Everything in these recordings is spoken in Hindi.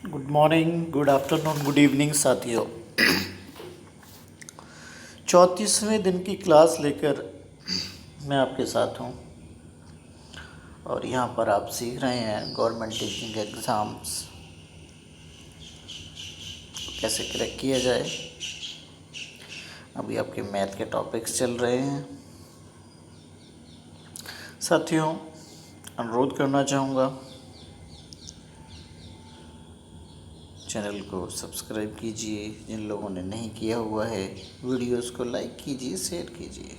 Good morning, good afternoon, good evening साथियों। 34वें दिन की क्लास लेकर मैं आपके साथ हूँ और यहाँ पर आप सीख रहे हैं गवर्नमेंट टीचिंग एग्ज़ाम्स कैसे क्रैक किया जाए। अभी आपके मैथ के टॉपिक्स चल रहे हैं। साथियों, अनुरोध करना चाहूँगा, चैनल को सब्सक्राइब कीजिए। जिन लोगों ने नहीं किया हुआ है, वीडियोस को लाइक कीजिए, शेयर कीजिए।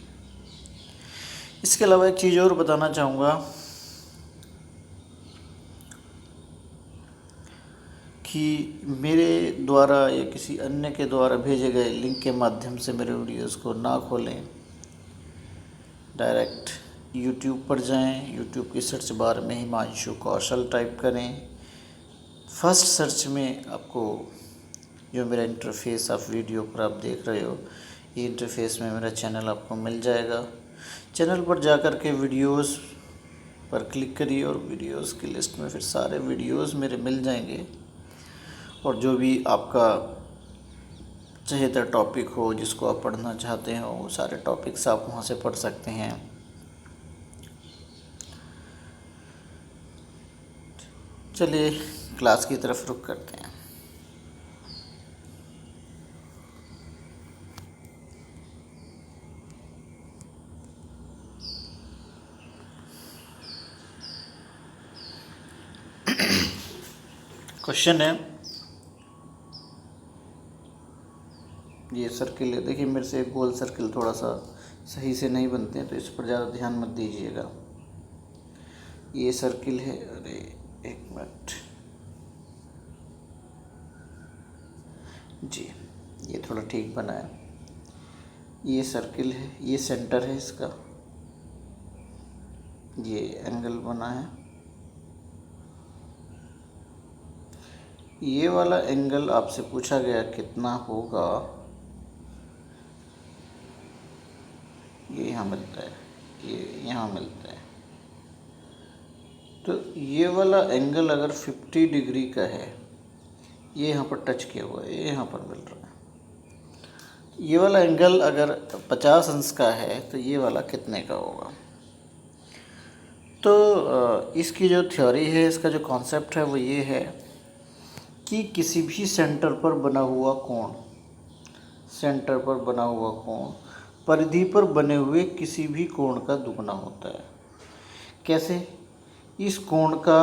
इसके अलावा एक चीज़ और बताना चाहूँगा कि मेरे द्वारा या किसी अन्य के द्वारा भेजे गए लिंक के माध्यम से मेरे वीडियोस को ना खोलें। डायरेक्ट यूट्यूब पर जाएं, यूट्यूब की सर्च बार में हिमांशु कौशल टाइप करें। फर्स्ट सर्च में आपको जो मेरा इंटरफेस आप वीडियो पर आप देख रहे हो, ये इंटरफेस में मेरा चैनल आपको मिल जाएगा। चैनल पर जाकर के वीडियोस पर क्लिक करिए और वीडियोस की लिस्ट में फिर सारे वीडियोस मेरे मिल जाएंगे। और जो भी आपका चहेता टॉपिक हो, जिसको आप पढ़ना चाहते हो, वो सारे टॉपिक्स आप वहाँ से पढ़ सकते हैं। चलिए क्लास की तरफ रुख करते हैं। क्वेश्चन है, ये सर्किल है। देखिए मेरे से गोल सर्किल थोड़ा सा सही से नहीं बनते हैं, तो इस पर ज़्यादा ध्यान मत दीजिएगा। ये सर्किल है, अरे एक मिनट जी, ये थोड़ा ठीक बना है। ये सर्किल है, ये सेंटर है इसका, ये एंगल बना है। ये वाला एंगल आपसे पूछा गया कितना होगा, ये यहाँ मिलता है, ये यहाँ मिलता है। तो ये वाला एंगल अगर 50 डिग्री का है, ये यहाँ पर टच किया हुआ है, ये यहाँ पर मिल रहा है। ये वाला एंगल अगर 50 अंश का है, तो ये वाला कितने का होगा। तो इसकी जो थ्योरी है, इसका जो कॉन्सेप्ट है वो ये है कि किसी भी सेंटर पर बना हुआ कोण, सेंटर पर बना हुआ कोण परिधि पर बने हुए किसी भी कोण का दुगना होता है। कैसे? इस कोण का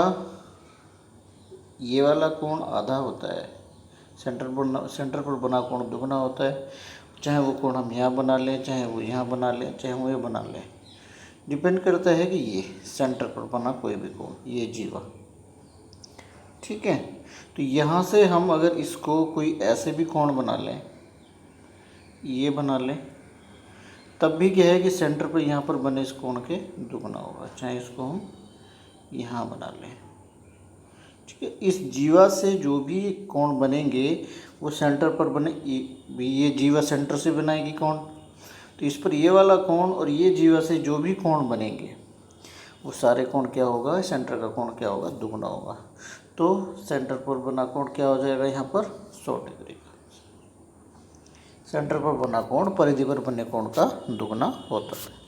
ये वाला कोण आधा होता है, सेंटर पर बना कोण दुगना होता है। चाहे वो कोण हम यहाँ बना लें, चाहे वो यहाँ बना लें, चाहे वो ये बना लें, डिपेंड करता है कि ये सेंटर पर बना कोई भी कोण, ये जीवा, ठीक है। तो यहाँ से हम अगर इसको कोई ऐसे भी कोण बना लें, ये बना लें, तब भी क्या है कि सेंटर पर यहाँ पर बने इस कोण के दुगना होगा। चाहे इसको हम यहाँ बना लें, ठीक है। इस जीवा से जो भी कोण बनेंगे वो सेंटर पर बने, ये जीवा सेंटर से बनाएगी कोण, तो इस पर ये वाला कोण और ये जीवा से जो भी कोण बनेंगे वो सारे कोण क्या होगा, सेंटर का कोण क्या होगा, दुगना होगा। तो सेंटर पर बना कोण क्या हो जाएगा, यहाँ पर 100 डिग्री का। सेंटर पर बना कोण परिधि पर बने कोण का दुगना होता है।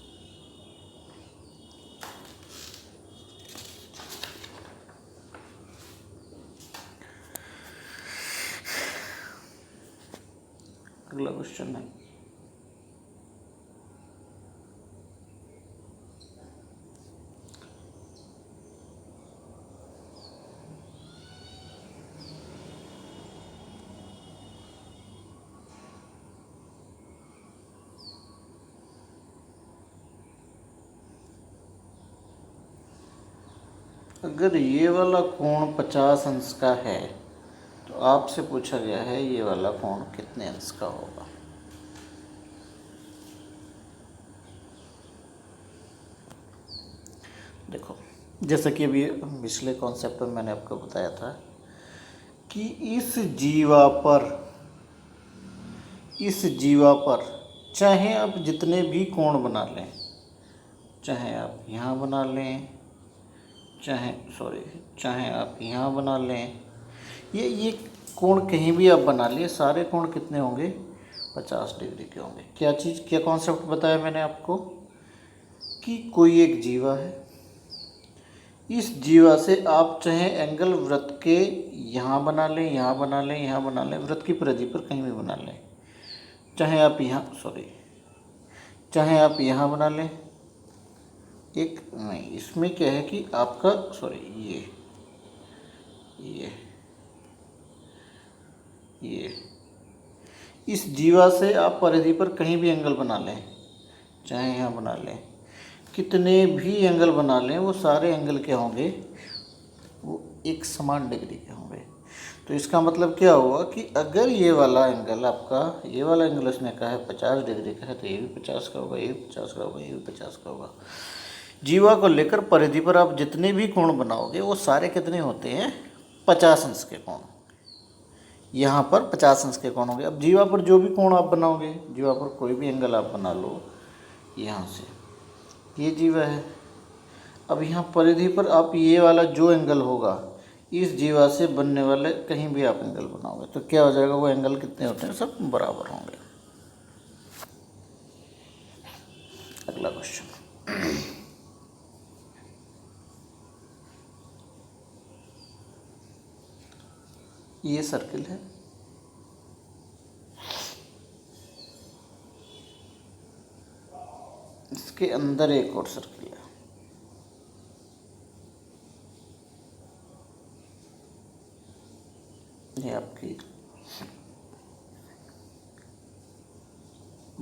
अगला क्वेश्चन है, अगर ये वाला कोण 50 अंश का है, तो आपसे पूछा गया है ये वाला कोण कितने अंश का होगा। देखो, जैसा कि अभी पिछले कॉन्सेप्ट में मैंने आपको बताया था कि इस जीवा पर चाहे आप जितने भी कोण बना लें, चाहे आप यहाँ बना लें, चाहे आप यहाँ बना लें, ये कोण कहीं भी आप बना लिए, सारे कोण कितने होंगे, 50 डिग्री के होंगे। क्या कॉन्सेप्ट बताया मैंने आपको कि कोई एक जीवा है, इस जीवा से आप चाहे एंगल वृत्त के यहाँ बना लें, यहाँ बना लें, यहाँ बना लें, वृत्त की परिधि पर कहीं भी बना लें, चाहे आप यहाँ बना लें। एक नहीं, इसमें क्या है कि आपका ये इस जीवा से आप परिधि पर कहीं भी एंगल बना लें, चाहे यहाँ बना लें, कितने भी एंगल बना लें, वो सारे एंगल क्या होंगे, वो एक समान डिग्री के होंगे। तो इसका मतलब क्या हुआ कि अगर ये वाला एंगल आपका, ये वाला एंगल उसने कहा है 50 डिग्री का है, तो ये भी 50 का होगा, ये भी 50 का होगा, ये भी 50 का होगा। जीवा को लेकर परिधि पर आप जितने भी कोण बनाओगे वो सारे कितने होते हैं, 50 अंश के कोण। यहाँ पर 50 अंश के कोण होंगे। अब जीवा पर जो भी कोण आप बनाओगे, जीवा पर कोई भी एंगल आप बना लो, यहाँ से ये जीवा है, अब यहाँ परिधि पर आप ये वाला जो एंगल होगा, इस जीवा से बनने वाले कहीं भी आप एंगल बनाओगे तो क्या हो जाएगा, वो एंगल कितने होते हैं, सब बराबर होंगे। अगला क्वेश्चन, ये सर्किल है, इसके अंदर एक और सर्किल है, ये आपकी,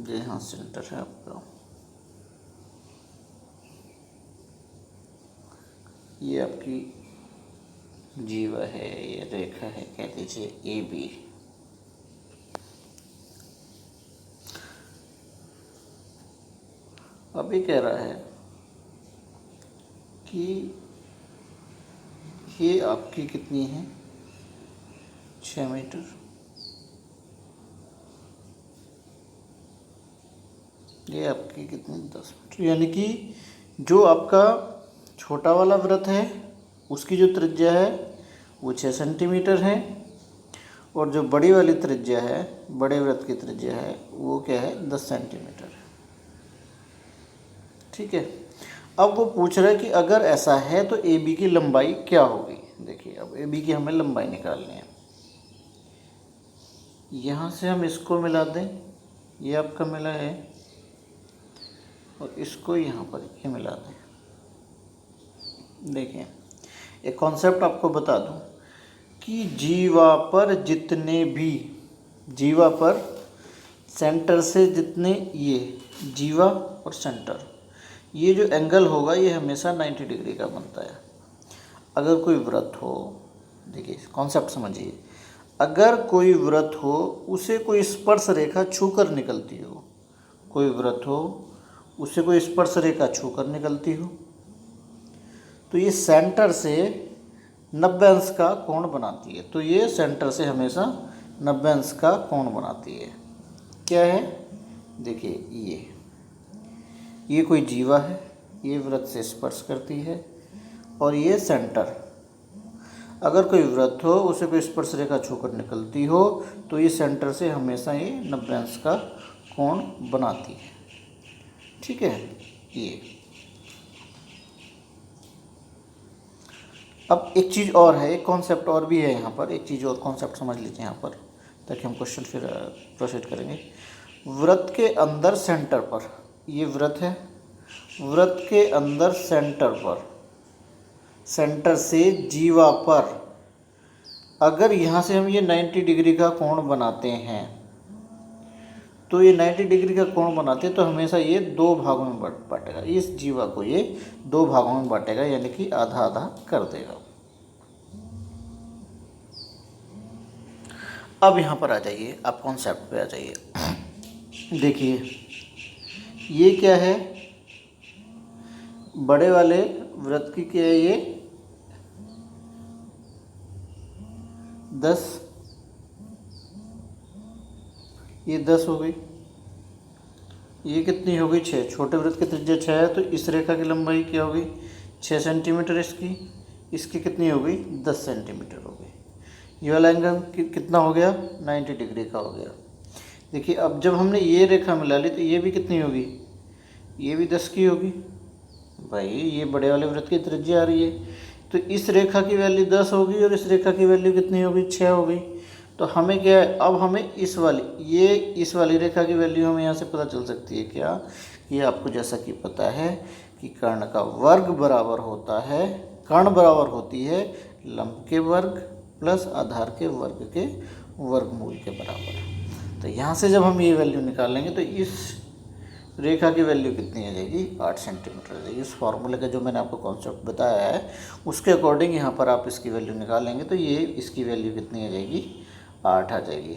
ये यहाँ सेंटर है आपका, ये आपकी जीवा है, ये रेखा है, कह दीजिए AB। अभी कह रहा है कि ये आपकी कितनी है, 6 मीटर, ये आपकी कितनी, 10 मीटर। यानी कि जो आपका छोटा वाला वृत्त है उसकी जो त्रिज्या है वो 6 सेंटीमीटर है, और जो बड़ी वाली त्रिज्या है, बड़े वृत्त की त्रिज्या है, वो क्या है, 10 सेंटीमीटर है। ठीक है। अब वो पूछ रहा है कि अगर ऐसा है तो AB की लंबाई क्या होगी। देखिए अब AB की हमें लंबाई निकालनी है। यहाँ से हम इसको मिला दें, ये आपका मिला है, और इसको यहाँ पर ये मिला दें। देखिए एक कॉन्सेप्ट आपको बता दूं कि जीवा पर जितने भी, जीवा पर सेंटर से जितने, ये जीवा और सेंटर, ये जो एंगल होगा ये हमेशा 90 डिग्री का बनता है। अगर कोई वृत्त हो, देखिए कॉन्सेप्ट समझिए, अगर कोई वृत्त हो उसे कोई स्पर्श रेखा छूकर निकलती हो, कोई वृत्त हो उसे कोई स्पर्श रेखा छूकर निकलती हो, तो ये सेंटर से 90 अंश का कोण बनाती है। तो ये सेंटर से हमेशा 90 अंश का कोण बनाती है। क्या है, देखिए ये कोई जीवा है, ये वृत्त से स्पर्श करती है, और ये सेंटर, अगर कोई वृत्त हो उसे कोई स्पर्श रेखा छूकर निकलती हो तो ये सेंटर से हमेशा ये 90 अंश का कोण बनाती है। ठीक है। ये अब एक चीज़ और है, एक कॉन्सेप्ट और भी है यहाँ पर, एक चीज़ और कॉन्सेप्ट समझ लीजिए यहाँ पर, ताकि हम क्वेश्चन फिर प्रोसीड करेंगे। वृत्त के अंदर सेंटर पर, ये वृत्त है, वृत्त के अंदर सेंटर पर, सेंटर से जीवा पर अगर यहाँ से हम ये 90 डिग्री का कोण बनाते हैं, तो ये 90 डिग्री का कोण बनाते हैं तो हमेशा ये 2 भागों में बांटेगा, इस जीवा को ये 2 भागों में बांटेगा, यानी कि आधा आधा कर देगा। अब यहाँ पर आ जाइए, आप कॉन्सेप्ट पे आ जाइए। देखिए ये क्या है, बड़े वाले वृत्त की क्या है, ये 10, ये 10 हो गई, ये कितनी हो गई, 6। छोटे वृत्त की त्रिज्या 6 है, तो इस रेखा की लंबाई क्या होगी, 6 सेंटीमीटर इसकी, इसकी कितनी हो गई, 10 सेंटीमीटर हो गई। ये वाला एंगल कितना हो गया, 90 डिग्री का हो गया। देखिए अब जब हमने ये रेखा मिला ली तो ये भी कितनी होगी, ये भी 10 की होगी भाई, ये बड़े वाले वृत्त की त्रिज्या आ रही है, तो इस रेखा की वैल्यू 10 होगी और इस रेखा की वैल्यू कितनी होगी, 6 होगी। तो हमें क्या है, अब हमें इस वाली रेखा की वैल्यू हमें यहाँ से पता चल सकती है क्या, ये आपको जैसा कि पता है कि कर्ण का वर्ग बराबर होता है, कर्ण बराबर होती है लंब के वर्ग प्लस आधार के वर्ग के वर्गमूल के बराबर। तो यहाँ से जब हम ये वैल्यू निकालेंगे तो इस रेखा की वैल्यू कितनी आ जाएगी, 8 सेंटीमीटर आ जाएगी। इस फार्मूले का जो मैंने आपको कॉन्सेप्ट बताया है उसके अकॉर्डिंग यहाँ पर आप इसकी वैल्यू निकालेंगे तो ये इसकी वैल्यू कितनी आ जाएगी, 8 आ जाएगी।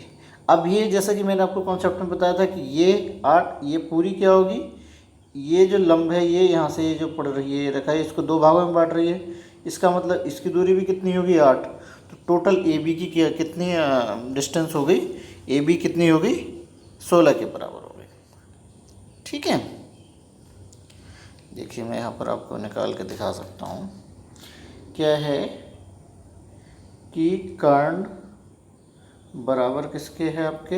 अब ये जैसा कि मैंने आपको कॉन्सेप्ट में बताया था कि ये 8, ये पूरी क्या होगी, ये जो लंब है ये यहाँ से ये जो पड़ रही है ये रेखा है, इसको 2 भागों में बांट रही है, इसका मतलब इसकी दूरी भी कितनी होगी, 8। तो टोटल ए बी की क्या कितनी डिस्टेंस हो गई, ए बी कितनी हो गई, 16 के बराबर हो गई। ठीक है, देखिए मैं यहाँ पर आपको निकाल के दिखा सकता हूँ, क्या है कि कर्ण बराबर किसके है, आपके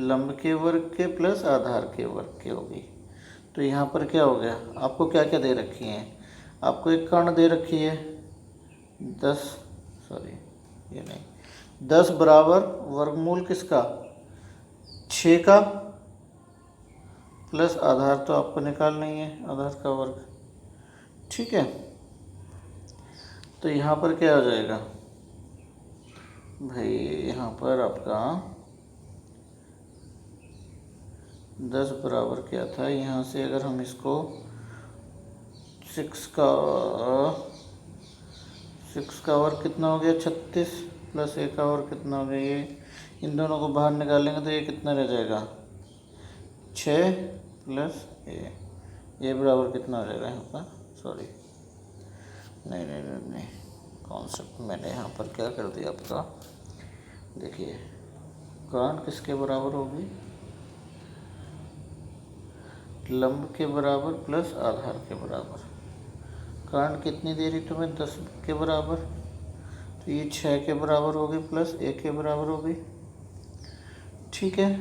लंब के वर्ग के प्लस आधार के वर्ग के होगी। तो यहाँ पर क्या हो गया, आपको क्या क्या दे रखी हैं, आपको एक कर्ण दे रखी है 10 बराबर वर्गमूल किसका, 6 का प्लस आधार तो आपको निकालना ही है, आधार का वर्ग। ठीक है, तो यहाँ पर क्या हो जाएगा भाई, यहाँ पर आपका 10 बराबर क्या था, यहाँ से अगर हम इसको 6 का वर्ग कितना हो गया, 36 प्लस ए का वर्ग कितना हो गया, ये इन दोनों को बाहर निकालेंगे तो ये कितना रह जाएगा, 6 प्लस ए बराबर कितना हो जाएगा यहाँ पर, सॉरी नहीं कॉन्सेप्ट मैंने यहाँ पर क्या कर दिया आपका, देखिए कर्ण किसके बराबर होगी, लंब के बराबर प्लस आधार के बराबर। कर्ण कितनी दे रही तुम्हें, 10 के बराबर, तो ये 6 के बराबर होगी प्लस 1 के बराबर होगी। ठीक है,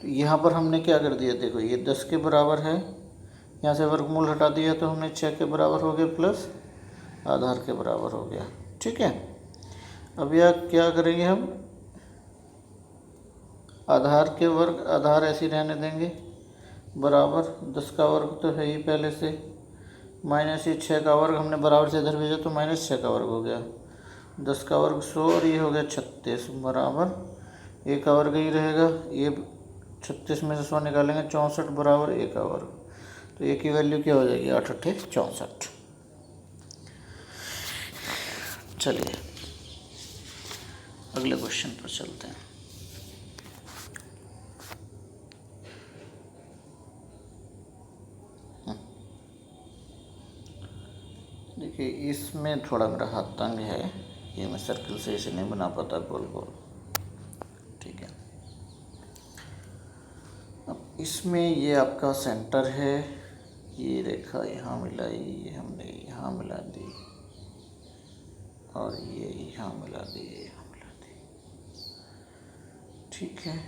तो यहाँ पर हमने क्या कर दिया, देखो ये 10 के बराबर है, यहाँ से वर्गमूल हटा दिया तो हमने 6 के बराबर हो गया प्लस आधार के बराबर हो गया। ठीक है, अब यह क्या करेंगे हम, आधार के वर्ग आधार ऐसे ही रहने देंगे, बराबर 10 का वर्ग तो है ही पहले से, माइनस ये 6 का वर्ग हमने बराबर से इधर भेजा तो -6 का वर्ग हो गया, 10 का वर्ग 100 और ये हो गया 36 बराबर ए का वर्ग ही रहेगा, ये 36 में से 100 निकालेंगे 64 बराबर ए का वर्ग, तो ए की वैल्यू क्या हो जाएगी, 8 8 64। चलिए अगले क्वेश्चन पर चलते हैं। देखिए इसमें थोड़ा मेरा हाथ तंग है, ये मैं सर्कल से इसे नहीं बना पाता गोल गोल। ठीक है, अब इसमें ये आपका सेंटर है, ये रेखा यहाँ मिलाई, ये हमने यहाँ मिला दी और ये यहाँ मिला दी, यहाँ मिला दी। ठीक है,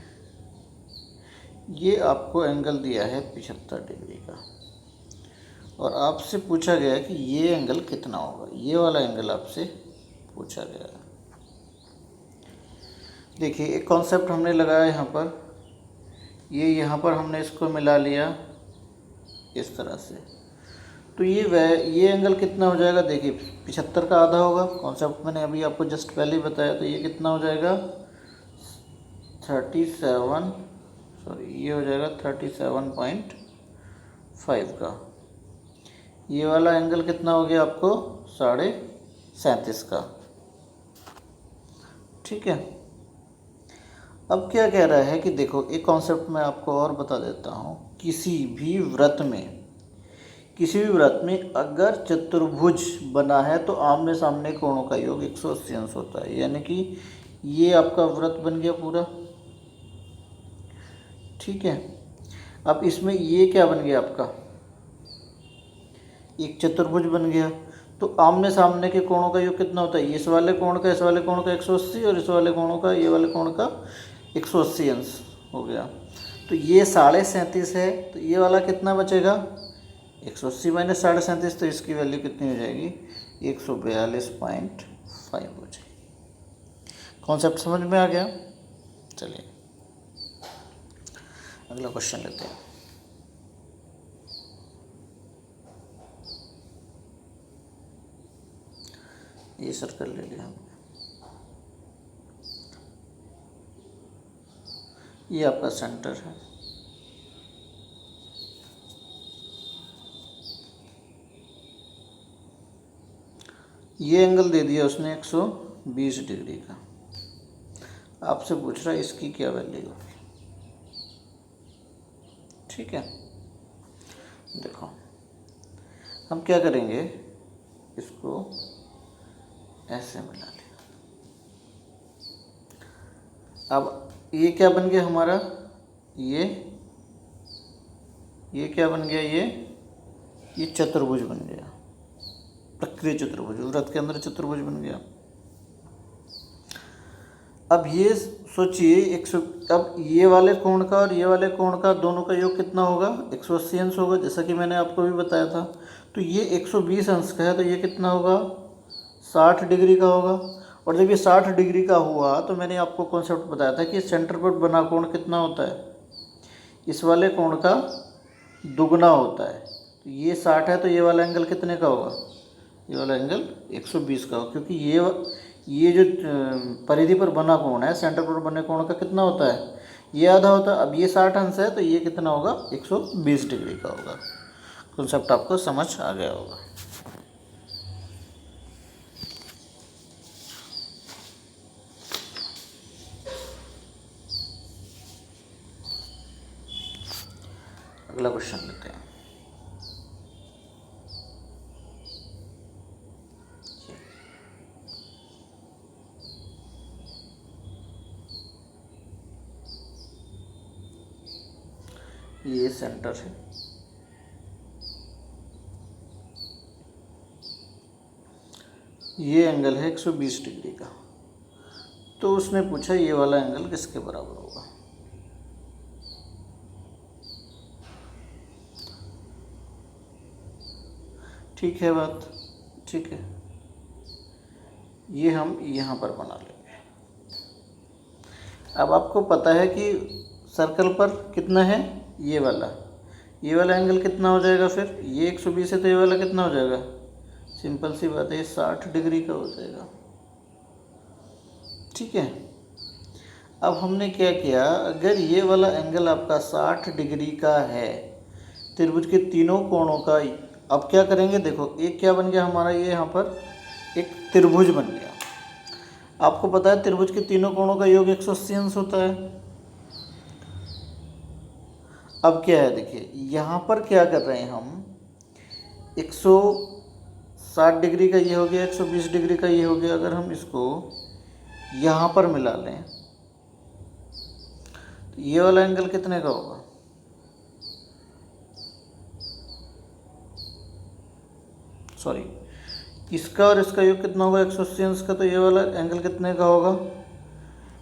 ये आपको एंगल दिया है 75 डिग्री का और आपसे पूछा गया कि ये एंगल कितना होगा, ये वाला एंगल आपसे पूछा गया है। देखिए एक कॉन्सेप्ट हमने लगाया यहाँ पर, ये यहाँ पर हमने इसको मिला लिया इस तरह से, तो ये एंगल कितना हो जाएगा, देखिए 75 का आधा होगा, कॉन्सेप्ट मैंने अभी आपको जस्ट पहले ही बताया, तो ये कितना हो जाएगा 37, सॉरी ये हो जाएगा 37.5 का। ये वाला एंगल कितना हो गया आपको 37.5 का। ठीक है, अब क्या कह रहा है कि देखो एक कॉन्सेप्ट मैं आपको और बता देता हूँ, किसी भी व्रत में अगर चतुर्भुज बना है तो आमने सामने कोणों का योग 180 अंश होता है, यानी कि ये आपका व्रत बन गया पूरा। ठीक है, अब इसमें ये क्या बन गया आपका, एक चतुर्भुज बन गया, तो आमने सामने के कोणों का योग कितना होता है, इस वाले कोण का इस वाले कोण का 180 और इस वाले कोणों का ये वाले कोण का 180 अंश हो गया। तो ये 37.5 है, तो ये वाला कितना बचेगा 180 माइनस 37.5, तो इसकी वैल्यू कितनी हो जाएगी 142.5 हो जाएगी। कॉन्सेप्ट समझ में आ गया। चलिए अगला क्वेश्चन लेते हैं। ये सर्कल ले लिया हमने, ये आपका सेंटर है। ये एंगल दे दिया उसने 120 डिग्री का। आपसे पूछ रहा है इसकी क्या वैल्यू होगी। ठीक है, देखो हम क्या करेंगे, इसको ऐसे मिला लिया। अब ये क्या बन गया हमारा, ये क्या बन गया, ये चतुर्भुज बन गया, प्रक्रिय चतुर्भुज, वृत्त के अंदर चतुर्भुज बन गया। अब ये सोचिए अब ये वाले कोण का और ये वाले कोण का दोनों का योग कितना होगा 180 अंश होगा, जैसा कि मैंने आपको भी बताया था। तो ये 120 अंश का है, तो ये कितना होगा 60 डिग्री का होगा। और जब ये 60 डिग्री का हुआ तो मैंने आपको कॉन्सेप्ट बताया था कि सेंटर पर बना कोण कितना होता है, इस वाले कोण का दुगना होता है। तो ये 60 है, तो ये वाला एंगल कितने का होगा, ये वाला एंगल 120 का होगा, क्योंकि ये जो परिधि पर बना कोण है, सेंटर पर बने कोण का कितना होता है, ये आधा होता है। अब ये 60 अंश है, तो ये कितना होगा 120 डिग्री का होगा। कॉन्सेप्ट आपको समझ आ गया होगा। अगला क्वेश्चन लेते हैं। ये सेंटर है, ये एंगल है 120 डिग्री का। तो उसने पूछा ये वाला एंगल किसके बराबर होगा। ठीक है बात, ठीक है, ये हम यहाँ पर बना लेंगे। अब आपको पता है कि सर्कल पर कितना है, ये वाला एंगल कितना हो जाएगा, फिर ये 120 है तो ये वाला कितना हो जाएगा, सिंपल सी बात है, ये 60 डिग्री का हो जाएगा। ठीक है, अब हमने क्या किया, अगर ये वाला एंगल आपका 60 डिग्री का है, त्रिभुज के तीनों कोणों का, अब क्या करेंगे, देखो एक क्या बन गया हमारा, ये यहाँ पर एक त्रिभुज बन गया। आपको पता है त्रिभुज के तीनों कोणों का योग 180 अंश होता है। अब क्या है, देखिए यहाँ पर क्या कर रहे हैं हम, 160 डिग्री का ये हो गया, 120 डिग्री का ये हो गया। अगर हम इसको यहाँ पर मिला लें तो ये वाला एंगल कितने का होगा, सॉरी इसका और इसका योग कितना होगा 180 अंश का, तो ये वाला एंगल कितने का होगा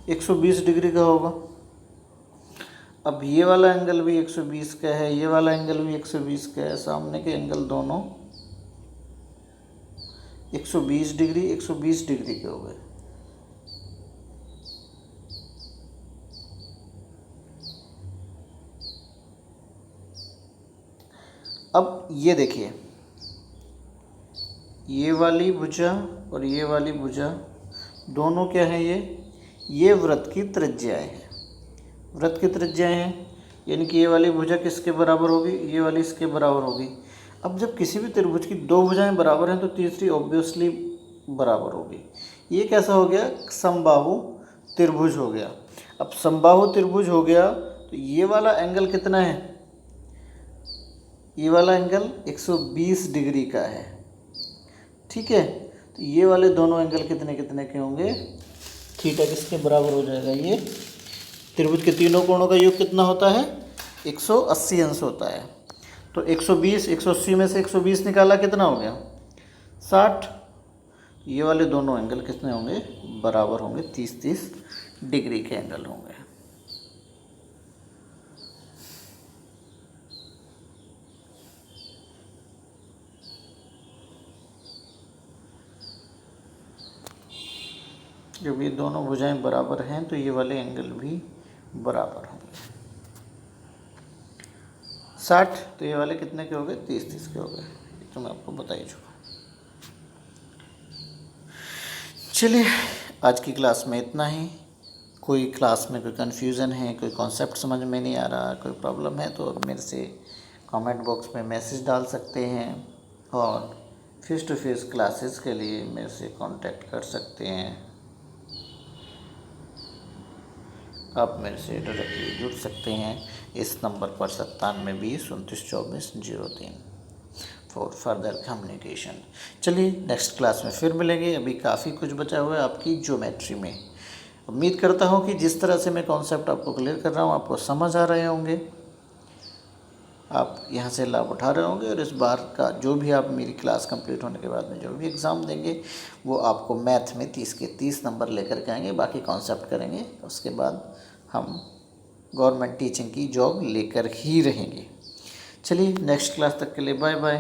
120 डिग्री का होगा। अब ये वाला एंगल भी 120 का है, ये वाला एंगल भी 120 का है, सामने के एंगल दोनों 120 डिग्री 120 डिग्री के हो गए। अब ये देखिए, ये वाली भुजा और ये वाली भुजा दोनों क्या है, ये वृत्त की त्रिज्याएं हैं, वृत्त की त्रिज्याएं हैं, यानी कि ये वाली भुजा किसके बराबर होगी, ये वाली इसके बराबर होगी। अब जब किसी भी त्रिभुज की दो भुजाएं बराबर हैं तो तीसरी ऑब्वियसली बराबर होगी। ये कैसा हो गया, समबाहु त्रिभुज हो गया। अब समबाहु त्रिभुज हो गया तो ये वाला एंगल कितना है, ये वाला एंगल 120 डिग्री का है। ठीक है, तो ये वाले दोनों एंगल कितने कितने के होंगे, थीटा किसके बराबर हो जाएगा, ये त्रिभुज के तीनों कोणों का योग कितना होता है 180 अंश होता है। तो 120 180 में से 120 निकाला कितना हो गया 60, ये वाले दोनों एंगल कितने होंगे, बराबर होंगे, 30-30 डिग्री के एंगल होंगे। जब ये दोनों भुजाएं बराबर हैं तो ये वाले एंगल भी बराबर होंगे। 60, तो ये वाले कितने के हो गए, 30-30 के हो गए, ये तो मैं आपको बता ही चुका। चलिए आज की क्लास में इतना ही। कोई क्लास में कोई कन्फ्यूज़न है, कोई कॉन्सेप्ट समझ में नहीं आ रहा, कोई प्रॉब्लम है तो मेरे से कमेंट बॉक्स में मैसेज डाल सकते हैं, और फेस टू फेस क्लासेस के लिए मेरे से कांटेक्ट कर सकते हैं। आप मेरे से डायरेक्टली जुड़ सकते हैं इस नंबर पर 9720292403 फॉर फर्दर कम्युनिकेशन। चलिए नेक्स्ट क्लास में फिर मिलेंगे। अभी काफ़ी कुछ बचा हुआ है आपकी ज्योमेट्री में। उम्मीद करता हूँ कि जिस तरह से मैं कॉन्सेप्ट आपको क्लियर कर रहा हूँ आपको समझ आ रहे होंगे, आप यहाँ से लाभ उठा रहे होंगे, और इस बार का जो भी आप मेरी क्लास कंप्लीट होने के बाद में जो भी एग्ज़ाम देंगे वो आपको मैथ में 30 के 30 नंबर लेकर के आएंगे। बाकी कॉन्सेप्ट करेंगे, उसके बाद हम गवर्नमेंट टीचिंग की जॉब लेकर ही रहेंगे। चलिए नेक्स्ट क्लास तक के लिए बाय बाय।